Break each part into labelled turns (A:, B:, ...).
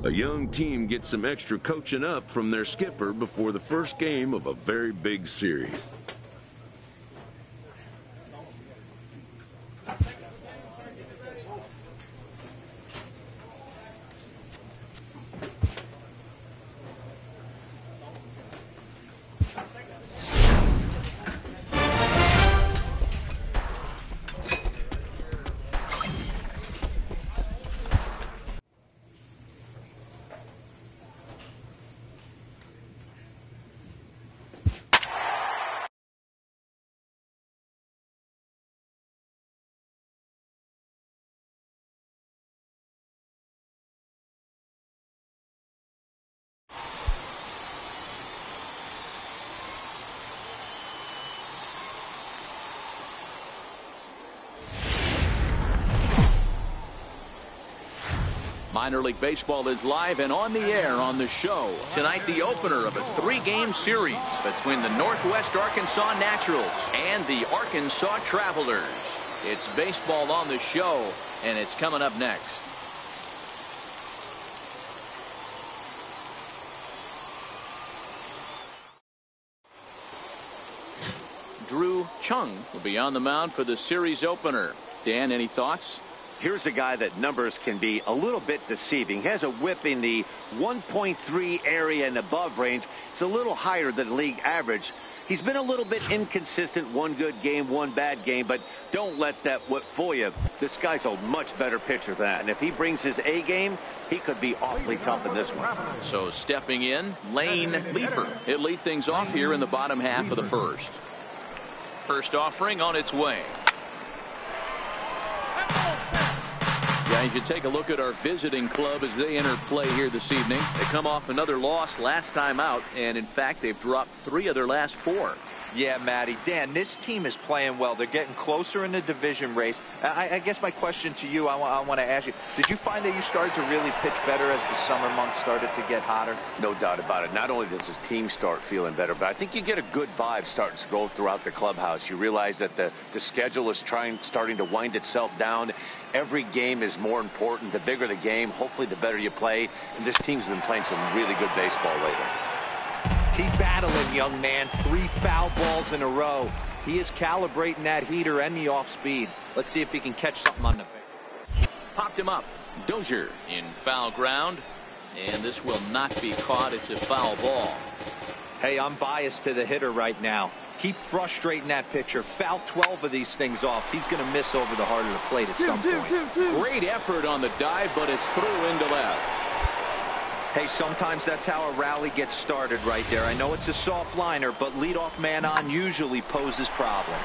A: A young team gets some extra coaching up from their skipper before the first game of a very big series.
B: Minor League Baseball is live and on the air on the show. Tonight, the opener of a 3-game series between the Northwest Arkansas Naturals and the Arkansas Travelers. It's baseball on the show, and it's coming up next. Drew Chung will be on the mound for the series opener. Dan, any thoughts?
C: Here's a guy that numbers can be a little bit deceiving. He has a whip in the 1.3 area and above range. It's a little higher than league average. He's been a little bit inconsistent. One good game, one bad game, but don't let that whip fool you. This guy's a much better pitcher than that, and if he brings his A game, he could be awfully tough in this one.
B: So stepping in, Lane Leifer. He'll lead things off here in the bottom half of the first. First offering on its way. Yeah, you take a look at our visiting club as they enter play here this evening. They come off another loss last time out, and in fact, they've dropped 3 of their last 4.
D: Yeah, Matty. Dan, this team is playing well. They're getting closer in the division race. I guess my question to you, I want to ask you, did you find that you started to really pitch better as the summer months started to get hotter?
C: No doubt about it. Not only does his team start feeling better, but I think you get a good vibe starting to go throughout the clubhouse. You realize that the schedule is starting to wind itself down. Every game is more important. The bigger the game, hopefully the better you play. And this team's been playing some really good baseball lately.
D: Keep battling, young man. 3 foul balls in a row. He is calibrating that heater and the off speed. Let's see if he can catch something on the pitch.
B: Popped him up. Dozier in foul ground. And this will not be caught. It's a foul ball.
D: Hey, I'm biased to the hitter right now. Keep frustrating that pitcher. Foul 12 of these things off. He's going to miss over the heart of the plate at some point.
B: Great effort on the dive, but it's through into left.
D: Hey, sometimes that's how a rally gets started right there. I know it's a soft liner, but leadoff man on usually poses problems.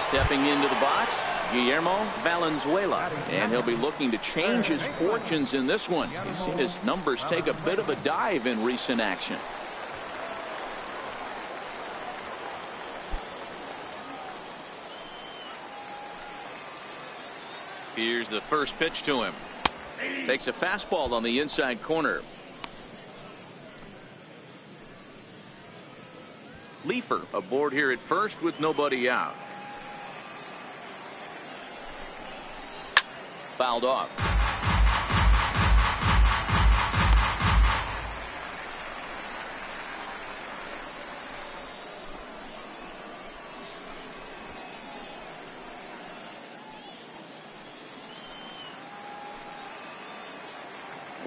B: Stepping into the box, Guillermo Valenzuela, and he'll be looking to change his fortunes in this one. He's seen his numbers take a bit of a dive in recent action. Here's the first pitch to him. Takes a fastball on the inside corner. Leifer aboard here at first with nobody out. Fouled off.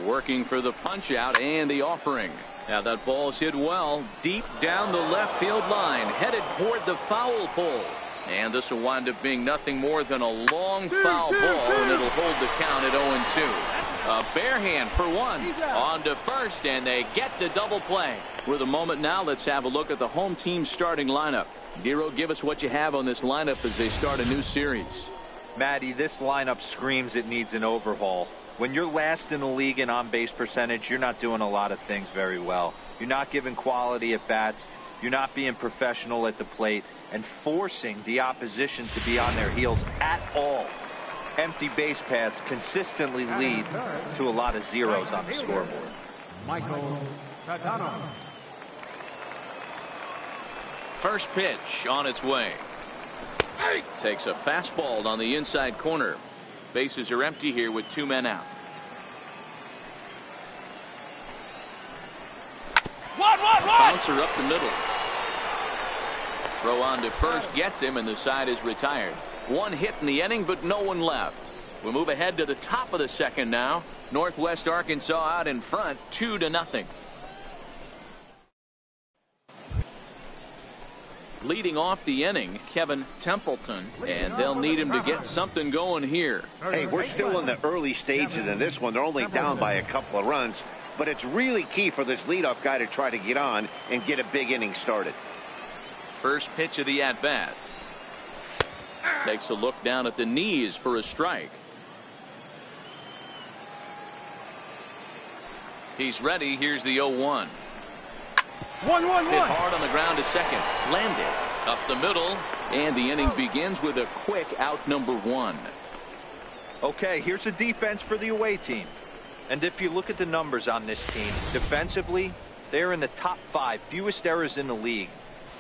B: Working for the punch out and the offering. Now that ball's hit well deep down the left field line, headed toward the foul pole. And this will wind up being nothing more than a long foul ball, and it'll hold the count at 0-2. A bare hand for one. On to first, and they get the double play. With a moment now, let's have a look at the home team's starting lineup. Dero, give us what you have on this lineup as they start a new series.
D: Matty, this lineup screams it needs an overhaul. When you're last in the league in on-base percentage, you're not doing a lot of things very well. You're not giving quality at bats. You're not being professional at the plate and forcing the opposition to be on their heels at all. Empty base paths consistently lead to a lot of zeros on the scoreboard.
B: First pitch on its way. Takes a fastball on the inside corner. Bases are empty here with 2 men out. Bouncer up the middle. Throw on to first gets him, and the side is retired. 1 hit in the inning, but no one left. We move ahead to the top of the second now. Northwest Arkansas out in front, 2-0. Leading off the inning, Kevin Templeton, and they'll need him to get something going here.
C: Hey, we're still in the early stages in this one. They're only down by a couple of runs, but it's really key for this leadoff guy to try to get on and get a big inning started.
B: First pitch of the at-bat. Takes a look down at the knees for a strike. He's ready. Here's the 0-1.
E: 1-1-1.
B: Hit hard on the ground to second. Landis up the middle, and the inning begins with a quick out number 1.
D: Okay, here's the defense for the away team. And if you look at the numbers on this team, defensively, they're in the top 5 fewest errors in the league.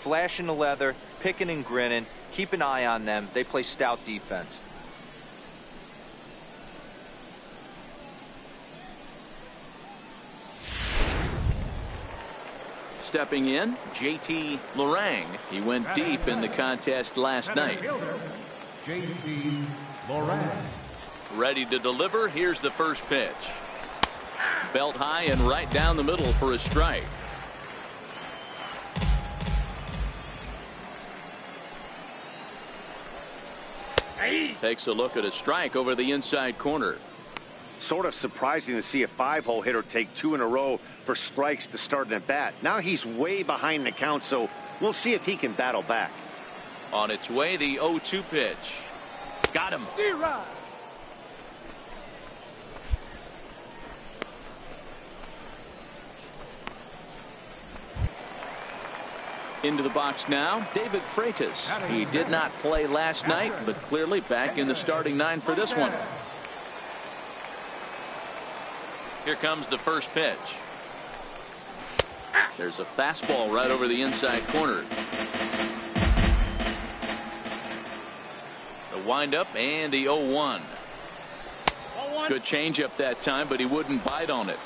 D: Flashing the leather, picking and grinning. Keep an eye on them. They play stout defense.
B: Stepping in, JT Lorang. He went deep in the contest last night.
E: JT Lorang.
B: Ready to deliver. Here's the first pitch. Belt high and right down the middle for a strike. Takes a look at a strike over the inside corner.
C: Sort of surprising to see a 5-hole hitter take 2 in a row for strikes to start an at bat. Now he's way behind the count, so we'll see if he can battle back.
B: On its way, the 0-2 pitch. Got him. Into the box now, David Freitas. He did not play last night, but clearly back in the starting 9 for this one. Here comes the first pitch. There's a fastball right over the inside corner. The windup and the 0-1. Good changeup that time, but he wouldn't bite on it.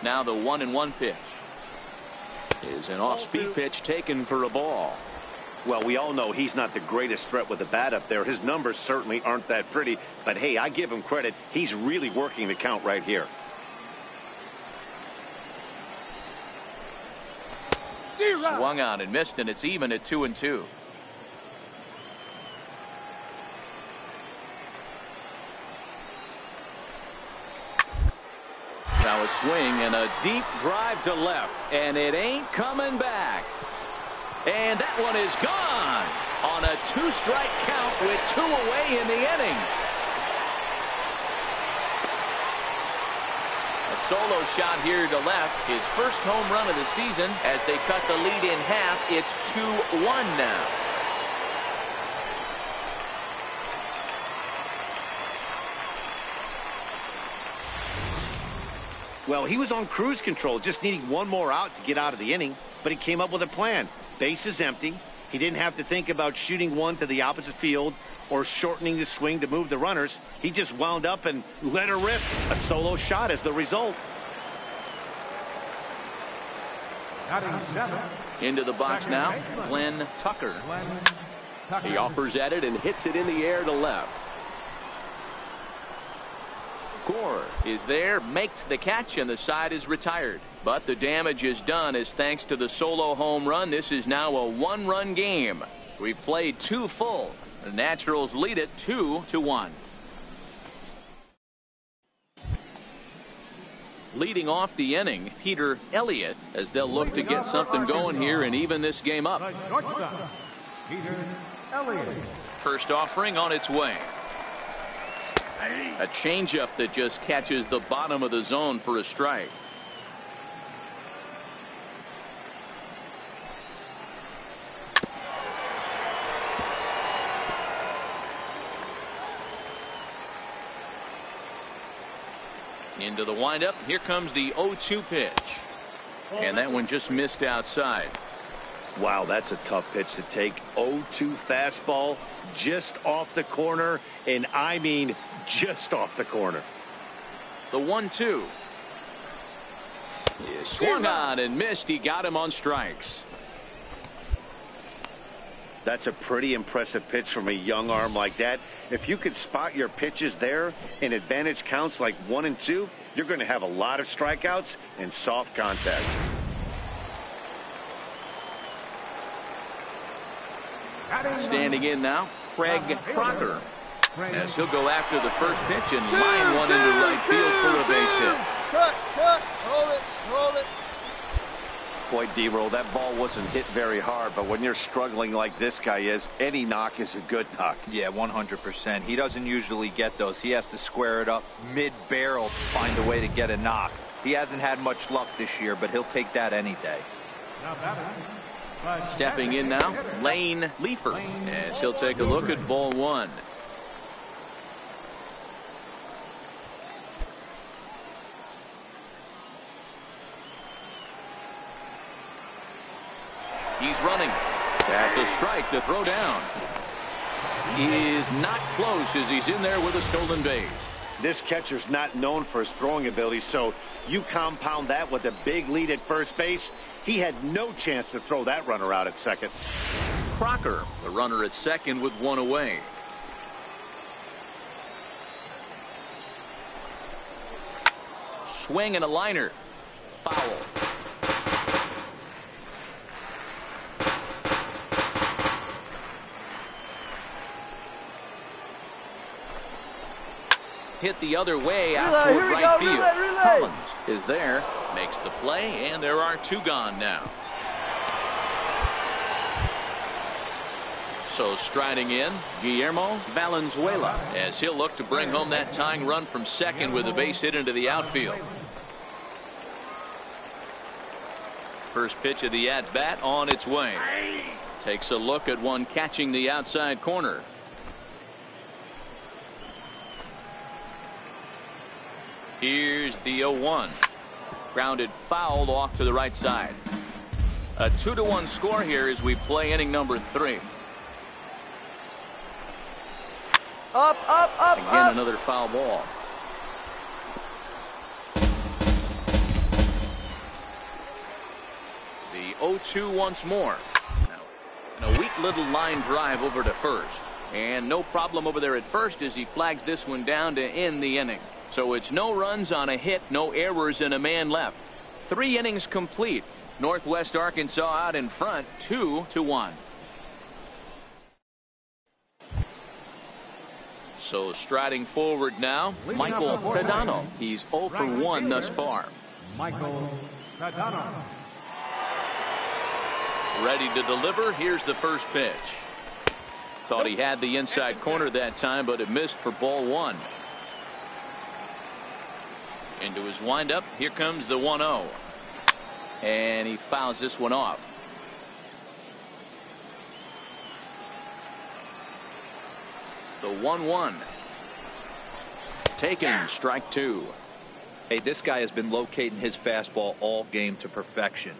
B: Now the 1-1 pitch is an off-speed pitch taken for a ball.
C: Well, we all know he's not the greatest threat with the bat up there. His numbers certainly aren't that pretty, but hey, I give him credit. He's really working the count right here.
B: Swung on and missed, and it's even at 2-2. Now a swing and a deep drive to left, and it ain't coming back. And that one is gone on a 2-strike count with 2 away in the inning. A solo shot here to left, his first home run of the season. As they cut the lead in half, it's 2-1 now.
C: Well, he was on cruise control, just needing 1 more out to get out of the inning, but he came up with a plan. Base is empty. He didn't have to think about shooting one to the opposite field or shortening the swing to move the runners. He just wound up and let her rip. A solo shot as the result.
B: Into the box now, Glenn Tucker. He offers at it and hits it in the air to left. Gore is there, makes the catch, and the side is retired. But the damage is done as thanks to the solo home run. This is now a 1-run game. We've played 2 full. The Naturals lead it 2-1. Leading off the inning, Peter Elliott, as they'll look to get something going here and even this game up. First offering on its way. A changeup that just catches the bottom of the zone for a strike. Into the windup. Here comes the 0-2 pitch. And that one just missed outside.
C: Wow, that's a tough pitch to take. 0-2 fastball just off the corner, and I mean just off the corner.
B: The 1-2. He swung on and missed. He got him on strikes.
C: That's a pretty impressive pitch from a young arm like that. If you could spot your pitches there in advantage counts like 1 and 2, you're going to have a lot of strikeouts and soft contact.
B: Standing in now, Craig Crocker. As he'll go after the first pitch and line one into right field for a base hit.
F: Cut, hold it.
C: Boy, D-Roll, that ball wasn't hit very hard, but when you're struggling like this guy is, any knock is a good knock.
D: Yeah, 100%. He doesn't usually get those. He has to square it up mid-barrel to find a way to get a knock. He hasn't had much luck this year, but he'll take that any day.
B: Stepping in now, Lane Leifer, as he'll take a look at ball 1. He's running. That's a strike to throw down. He is not close as he's in there with a stolen base.
C: This catcher's not known for his throwing ability, so you compound that with a big lead at first base. He had no chance to throw that runner out at second.
B: Crocker, the runner at second with 1 away. Swing and a liner. Foul. Hit the other way out toward right field. Collins is there, makes the play, and there are 2 gone now. So striding in, Guillermo Valenzuela, as he'll look to bring home that tying run from second with a base hit into the outfield. First pitch of the at-bat on its way. Takes a look at one catching the outside corner. Here's the 0-1. Grounded fouled off to the right side. A 2-1 score here as we play inning number 3.
F: Up.
B: Again, another foul ball. The 0-2 once more. Now, and a weak little line drive over to first. And no problem over there at first as he flags this one down to end the inning. So it's no runs on a hit, no errors, and a man left. 3 innings complete. Northwest Arkansas out in front, 2-1. So striding forward now, Michael Tadano. He's 0 for 1 thus far.
E: Michael Tadano.
B: Ready to deliver. Here's the first pitch. Thought he had the inside corner that time, but it missed for ball 1. Into his windup. Here comes the 1-0. And he fouls this one off. The 1-1. Taken, strike 2.
D: Hey, this guy has been locating his fastball all game to perfection.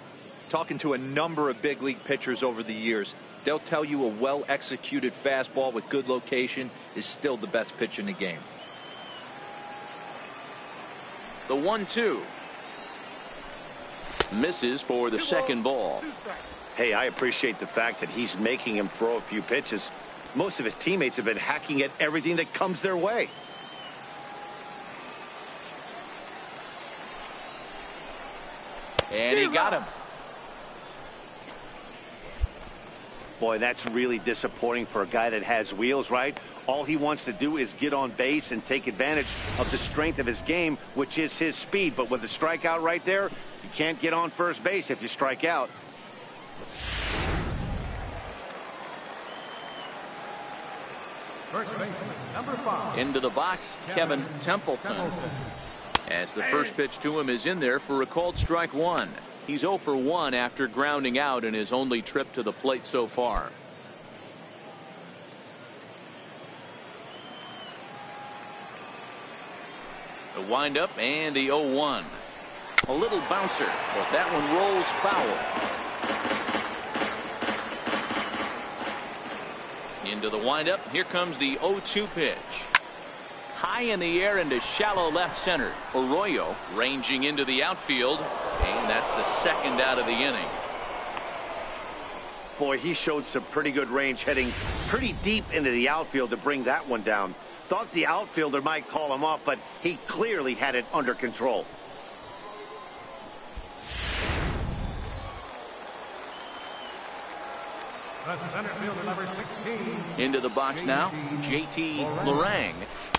D: Talking to a number of big league pitchers over the years, they'll tell you a well-executed fastball with good location is still the best pitch in the game.
B: The 1-2. Misses for the second ball.
C: Hey, I appreciate the fact that he's making him throw a few pitches. Most of his teammates have been hacking at everything that comes their way.
B: And he got him.
C: Boy, that's really disappointing for a guy that has wheels, right? All he wants to do is get on base and take advantage of the strength of his game, which is his speed. But with a strikeout right there, you can't get on first base if you strike out.
E: First baseman, number 5.
B: Into the box, Kevin Templeton. As the first pitch to him is in there for a called strike 1. He's 0 for 1 after grounding out in his only trip to the plate so far. The windup and the 0-1. A little bouncer, but that one rolls foul. Into the windup. Here comes the 0-2 pitch. High in the air into shallow left center. Arroyo ranging into the outfield, and that's the second out of the inning.
C: Boy, he showed some pretty good range, heading pretty deep into the outfield to bring that one down. Thought the outfielder might call him off, but he clearly had it under control.
E: The center fielder, number 16.
B: Into the box now, JT Lorang.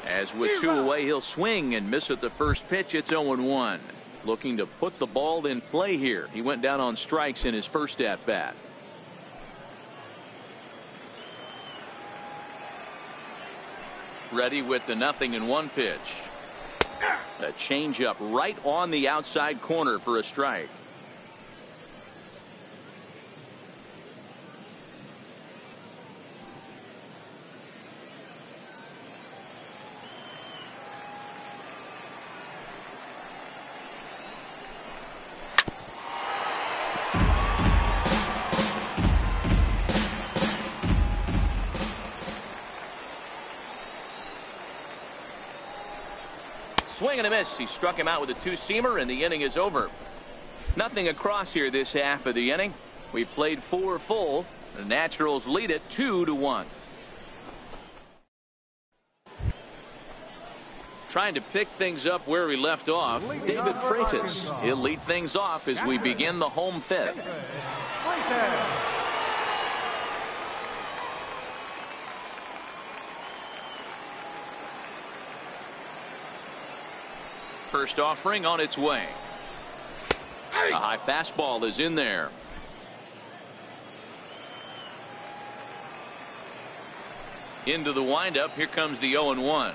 B: As with two away, he'll swing and miss at the first pitch. It's 0-1. Looking to put the ball in play here. He went down on strikes in his first at bat. Ready with the 0-1 pitch. A changeup right on the outside corner for a strike. Swing and a miss. He struck him out with a two-seamer, and the inning is over. Nothing across here this half of the inning. We played 4 full. The Naturals lead it 2-1. Trying to pick things up where we left off, David Freitas. He'll lead things off as we begin the home fifth. First offering on its way. A high fastball is in there. Into the windup. Here comes the 0-1.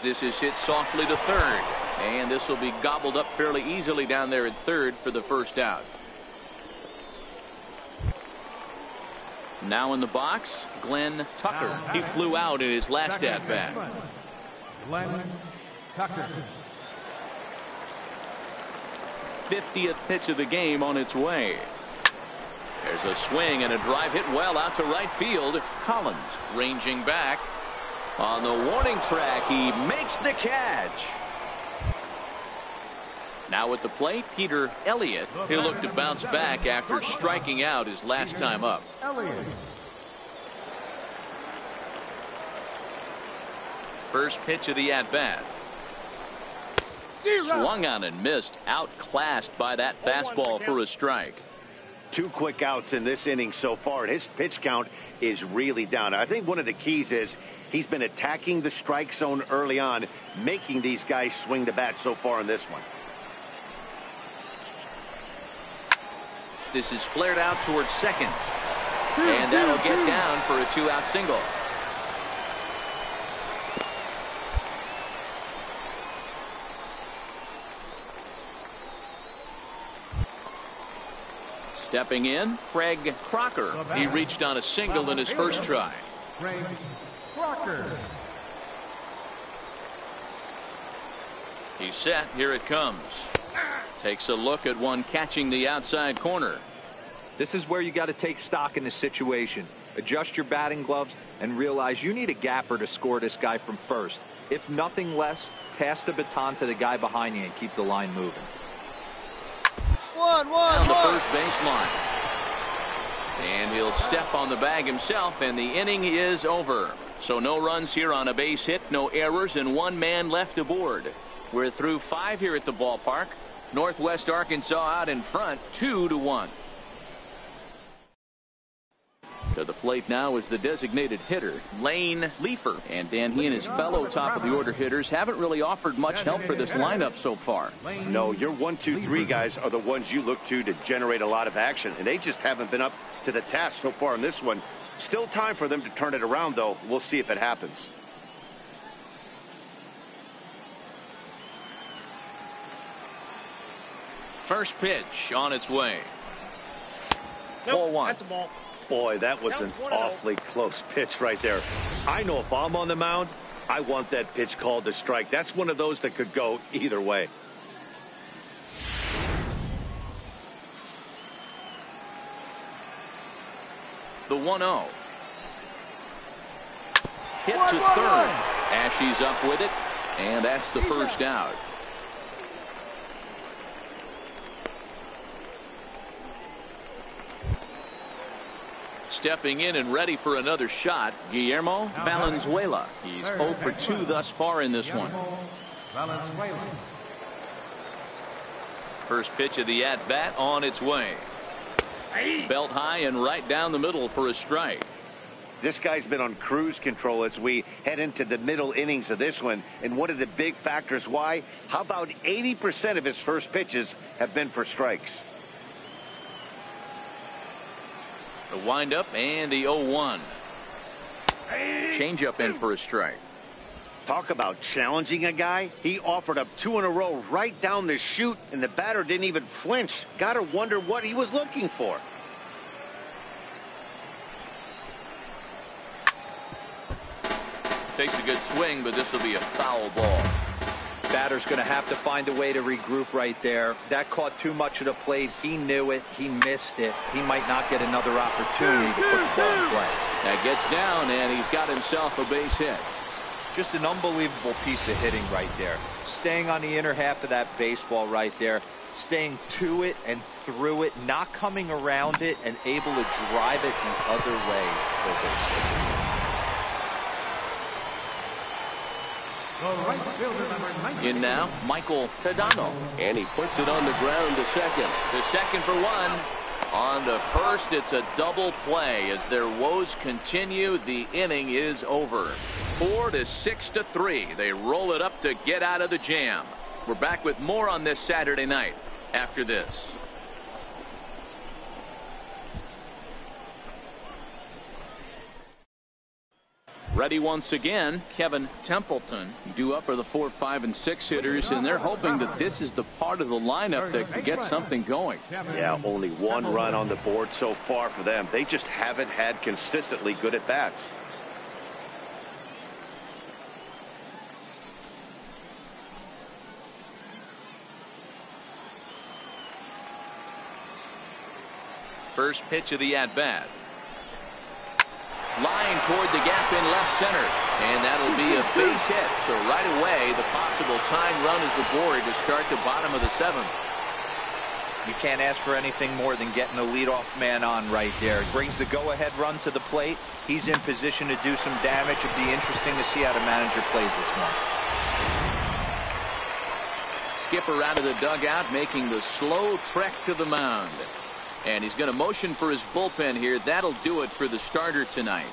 B: This is hit softly to third, and this will be gobbled up fairly easily down there at third for the first out. Now in the box, Glenn Tucker. He flew out in his last at bat.
E: Glenn Tucker.
B: 50th pitch of the game on its way. There's a swing and a drive hit well out to right field. Collins ranging back on the warning track. He makes the catch. Now at the plate, Peter Elliott. He'll look to bounce back after striking out his last time up. First pitch of the at bat. Swung on and missed. Outclassed by that fastball for a strike.
C: 2 quick outs in this inning so far, and his pitch count is really down. I think one of the keys is he's been attacking the strike zone early on, making these guys swing the bat so far in this one.
B: This is flared out towards second. And that'll get down for a 2-out single. Stepping in, Craig Crocker. He reached on a single in his first try.
E: Craig Crocker.
B: He's set. Here it comes. Takes a look at one catching the outside corner.
D: This is where you got to take stock in the situation. Adjust your batting gloves and realize you need a gapper to score this guy from first. If nothing less, pass the baton to the guy behind you and keep the line moving.
B: Down the first baseline. And he'll step on the bag himself, and the inning is over. So no runs here on a base hit, no errors, and 1 man left aboard. We're through 5 here at the ballpark. Northwest Arkansas out in front, 2-1. To the plate now is the designated hitter, Lane Leifer. And Dan, he and his fellow top of the order hitters haven't really offered much help for this lineup so far.
C: No, your 1, 2, 3 guys are the ones you look to generate a lot of action, and they just haven't been up to the task so far in this one. Still time for them to turn it around, though. We'll see if it happens.
B: First pitch on its way. Ball 1.
F: That's a ball.
C: Boy, that was an awfully close pitch right there. I know if I'm on the mound, I want that pitch called a strike. That's one of those that could go either way.
B: The 1-0. hit to third. Ashe's up with it, and that's the first out. Stepping in and ready for another shot, Guillermo Valenzuela. He's 0 for 2 thus far in this one. First pitch of the at-bat on its way. Belt high and right down the middle for a strike.
C: This guy's been on cruise control as we head into the middle innings of this one. And one of the big factors why, how about 80% of his first pitches have been for strikes?
B: The windup and the 0-1. Change up in for a strike.
C: Talk about challenging a guy. He offered up 2 in a row right down the chute, and the batter didn't even flinch. Gotta wonder what he was looking for.
B: Takes a good swing, but this will be a foul ball.
D: Batter's going to have to find a way to regroup right there. That caught too much of the plate. He knew it. He missed it. He might not get another opportunity to put the ball in play.
B: That gets down, and he's got himself a base hit.
D: Just an unbelievable piece of hitting right there. Staying on the inner half of that baseball right there. Staying to it and through it. Not coming around it and able to drive it the other way for a base hit.
B: In now, Michael Tadano. And he puts it on the ground to second. To second for one. On to first, it's a double play. As their woes continue, the inning is over. 4 to 6 to 3. They roll it up to get out of the jam. We're back with more on this Saturday night after this. Ready once again, Kevin Templeton. Due up are the 4, 5, and 6 hitters, and they're hoping that this is the part of the lineup that can get something going.
C: Yeah, only 1 run on the board so far for them. They just haven't had consistently good at bats.
B: First pitch of the at-bat. Line toward the gap in left center, and that'll be a base hit. So right away, the possible tying run is aboard to start the bottom of the 7th.
D: You can't ask for anything more than getting a leadoff man on right there. It brings the go-ahead run to the plate. He's in position to do some damage. It'd be interesting to see how the manager plays this one.
B: Skipper out of the dugout, making the slow trek to the mound. And he's going to motion for his bullpen here. That'll do it for the starter tonight.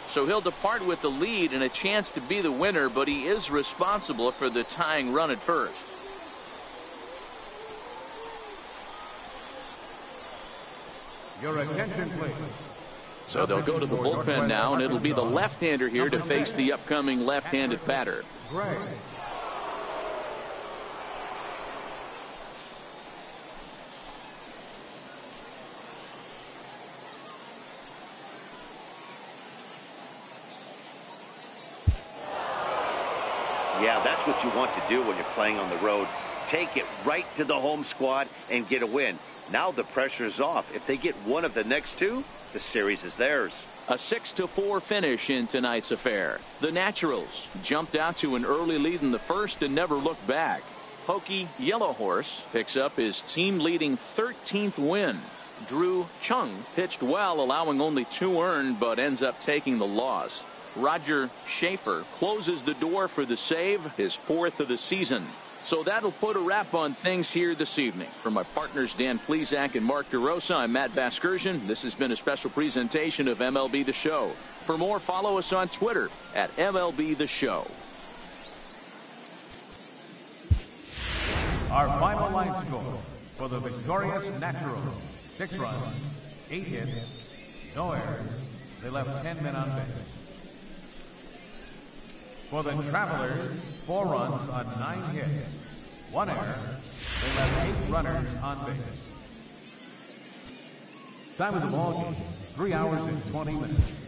B: So he'll depart with the lead and a chance to be the winner, but he is responsible for the tying run at first.
E: Your attention, please.
B: So they'll go to the bullpen now, and it'll be the left-hander here to face the upcoming left-handed batter.
E: Gray.
C: Yeah, that's what you want to do when you're playing on the road. Take it right to the home squad and get a win. Now the pressure is off. If they get one of the next 2, the series is theirs.
B: A 6-4 finish in tonight's affair. The Naturals jumped out to an early lead in the first and never looked back. Pokey Yellow Horse picks up his team-leading 13th win. Drew Chung pitched well, allowing only 2 earned, but ends up taking the loss. Roger Schaefer closes the door for the save, his 4th of the season. So that'll put a wrap on things here this evening. For my partners Dan Plesac and Mark DeRosa, I'm Matt Vasgersian. This has been a special presentation of MLB The Show. For more, follow us on Twitter at MLB The Show.
E: Our final line score for the victorious Naturals: 6 runs, 8 hits, no errors. They left 10 men on base. For the Travelers, 4 runs on 9 hits, 1 error. They left 8 runners on base. Time of the ball game, 3 hours and 20 minutes.